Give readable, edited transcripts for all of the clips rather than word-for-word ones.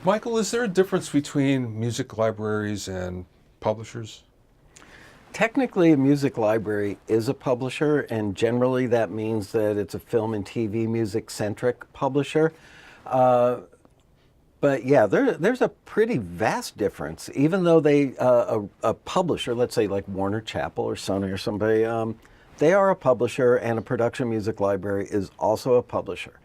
Michael, is there a difference between music libraries and publishers? Technically, a music library is a publisher, and generally that means that it's a film and TV music-centric publisher. Uh, but yeah, there's a pretty vast difference. Even though a publisher, let's say like Warner Chappell or Sony or somebody, they are a publisher, and a production music library is also a publisher.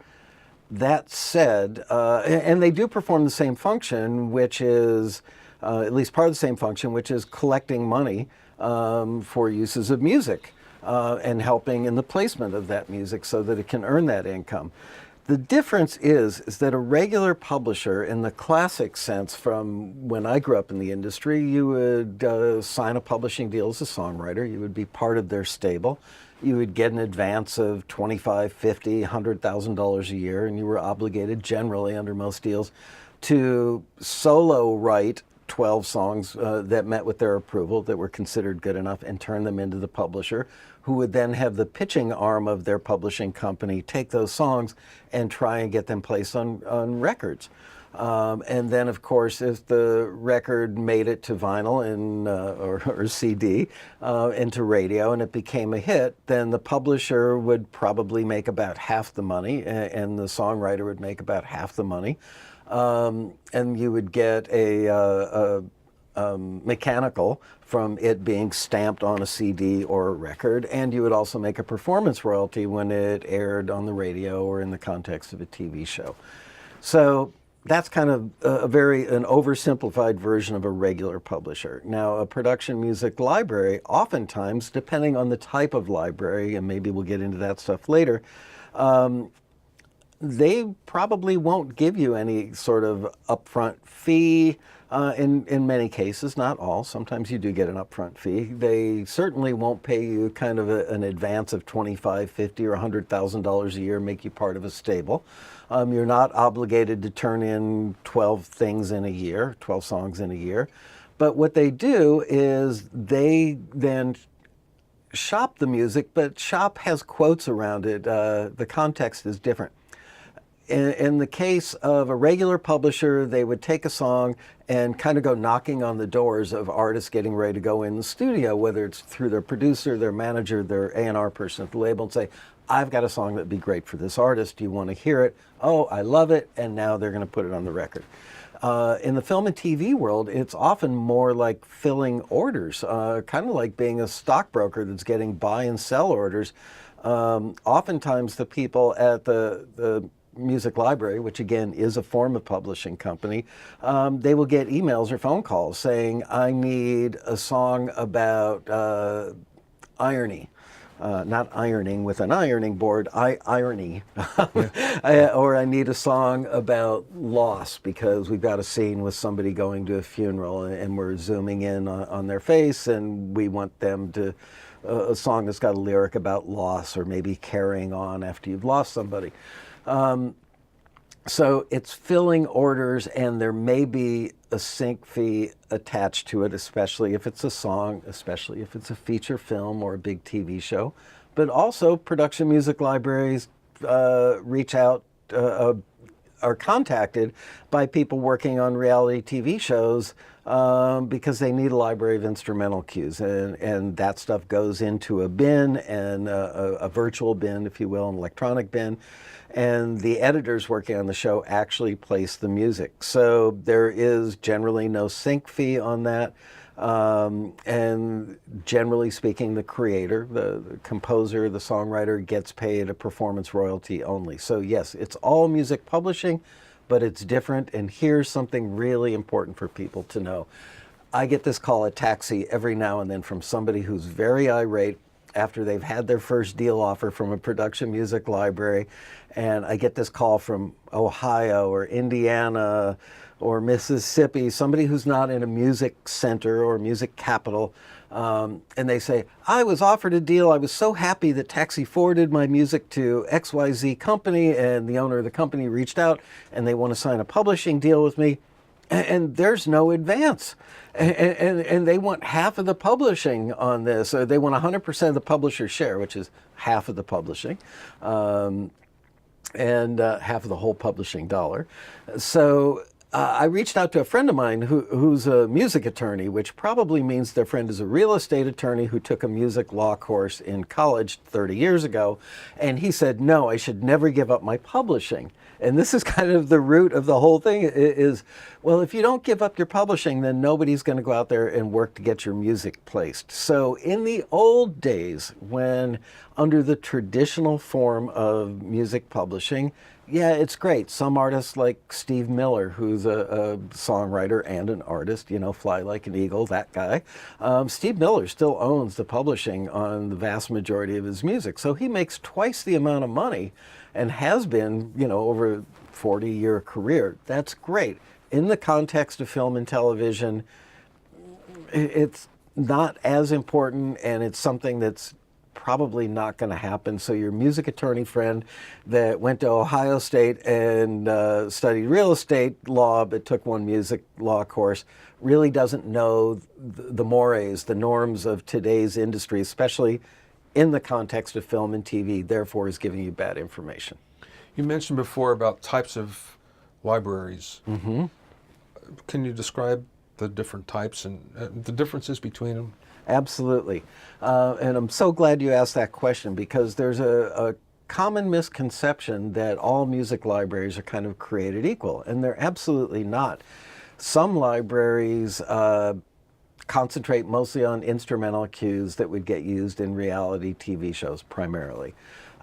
That said, and they do perform the same function, which is at least part of the same function, which is collecting money for uses of music and helping in the placement of that music so that it can earn that income. The difference is that a regular publisher, in the classic sense from when I grew up in the industry, you would sign a publishing deal as a songwriter. You would be part of their stable. You would get an advance of $25, $50, $100,000 a year, and you were obligated generally under most deals to solo write 12 songs that met with their approval, that were considered good enough, and turn them into the publisher, who would then have the pitching arm of their publishing company take those songs and try and get them placed on records. And then, of course, if the record made it to vinyl or CD, into radio, and it became a hit, then the publisher would probably make about half the money, and the songwriter would make about half the money. And you would get a mechanical from it being stamped on a CD or a record, and you would also make a performance royalty when it aired on the radio or in the context of a TV show. So that's kind of an oversimplified version of a regular publisher. Now, a production music library, oftentimes, depending on the type of library, and maybe we'll get into that stuff later, they probably won't give you any sort of upfront fee. In many cases, not all. Sometimes you do get an upfront fee. They certainly won't pay you kind of an advance of $25, $50, or $100,000 a year, make you part of a stable. You're not obligated to turn in 12 things in a year, 12 songs in a year. But what they do is they then shop the music, but shop has quotes around it. The context is different. In the case of a regular publisher, they would take a song and kind of go knocking on the doors of artists getting ready to go in the studio, whether it's through their producer, their manager, their A&R person at the label, and say, I've got a song that'd be great for this artist. Do you want to hear it? Oh, I love it. And now they're going to put it on the record. In the film and TV world, it's often more like filling orders, kind of like being a stockbroker that's getting buy and sell orders. Oftentimes the people at the music library, which again is a form of publishing company, they will get emails or phone calls saying, I need a song about irony. Not ironing with an ironing board, irony. Or I need a song about loss because we've got a scene with somebody going to a funeral and we're zooming in on their face, and we want them to, a song that's got a lyric about loss or maybe carrying on after you've lost somebody. So it's filling orders, and there may be a sync fee attached to it, especially if it's a song, especially if it's a feature film or a big TV show. But also production music libraries reach out, are contacted by people working on reality TV shows because they need a library of instrumental cues, and that stuff goes into a bin, and a virtual bin, if you will, an electronic bin, and the editors working on the show actually place the music. So there is generally no sync fee on that, and generally speaking, the creator, the composer, the songwriter gets paid a performance royalty only. So yes, it's all music publishing, but it's different. And here's something really important for people to know. I get this call at Taxi every now and then from somebody who's very irate after they've had their first deal offer from a production music library. And I get this call from Ohio or Indiana or Mississippi, somebody who's not in a music center or music capital. And they say, I was offered a deal. I was so happy that Taxi forwarded my music to XYZ company, and the owner of the company reached out and they want to sign a publishing deal with me. And there's no advance. And they want half of the publishing on this. Or they want 100% of the publisher's share, which is half of the publishing, and half of the whole publishing dollar. So I reached out to a friend of mine who's a music attorney, which probably means their friend is a real estate attorney who took a music law course in college 30 years ago. And he said, no, I should never give up my publishing. And this is kind of the root of the whole thing is, well, if you don't give up your publishing, then nobody's going to go out there and work to get your music placed. So in the old days, when under the traditional form of music publishing, yeah, it's great. Some artists like Steve Miller, who's a songwriter and an artist, you know, Fly Like an Eagle, that guy. Steve Miller still owns the publishing on the vast majority of his music. So he makes twice the amount of money and has been, you know, over a 40-year career. That's great. In the context of film and television, it's not as important, and it's something that's probably not going to happen. So your music attorney friend that went to Ohio State and studied real estate law but took one music law course really doesn't know the mores, the norms of today's industry, especially in the context of film and TV, therefore is giving you bad information. You mentioned before about types of libraries. Mm-hmm. Can you describe the different types and the differences between them? Absolutely. And I'm so glad you asked that question, because there's a common misconception that all music libraries are kind of created equal, and they're absolutely not. Some libraries concentrate mostly on instrumental cues that would get used in reality TV shows primarily.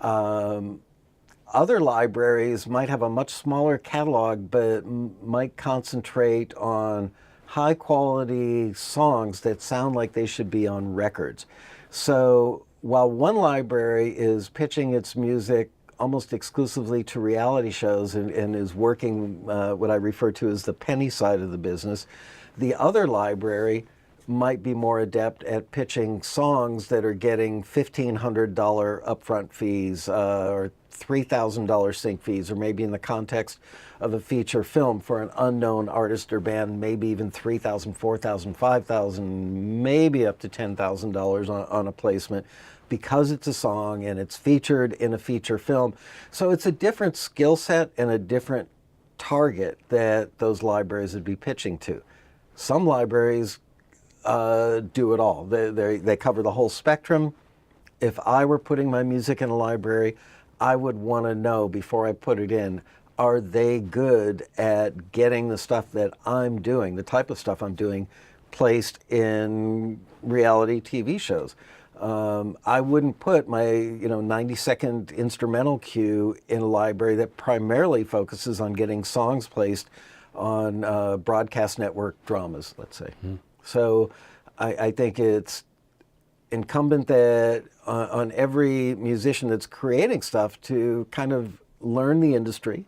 Other libraries might have a much smaller catalog, but might concentrate on high quality songs that sound like they should be on records. So while one library is pitching its music almost exclusively to reality shows and is working what I refer to as the penny side of the business, the other library might be more adept at pitching songs that are getting $1,500 upfront fees or $3,000 sync fees, or maybe in the context of a feature film for an unknown artist or band, maybe even $3,000, $4,000, $5,000, maybe up to $10,000 on a placement, because it's a song and it's featured in a feature film. So it's a different skill set and a different target that those libraries would be pitching to. Some libraries do it all. They cover the whole spectrum. If I were putting my music in a library, I would want to know before I put it in, are they good at getting the stuff that I'm doing, the type of stuff I'm doing, placed in reality TV shows? I wouldn't put my 90-second instrumental cue in a library that primarily focuses on getting songs placed on broadcast network dramas, let's say. Mm. So I think it's incumbent that on every musician that's creating stuff to kind of learn the industry,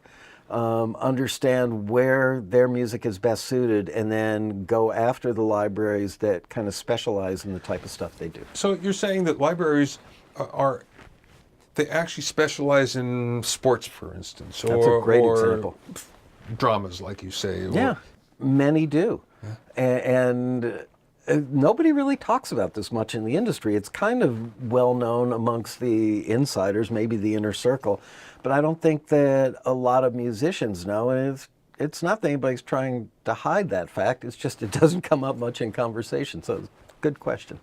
understand where their music is best suited, and then go after the libraries that kind of specialize in the type of stuff they do. So you're saying that libraries they actually specialize in sports, for instance, That's a great example. Dramas, like you say. Yeah, many do. Yeah. And nobody really talks about this much in the industry. It's kind of well known amongst the insiders, maybe the inner circle, but I don't think that a lot of musicians know, and it's not that anybody's trying to hide that fact. It's just it doesn't come up much in conversation. So, good question.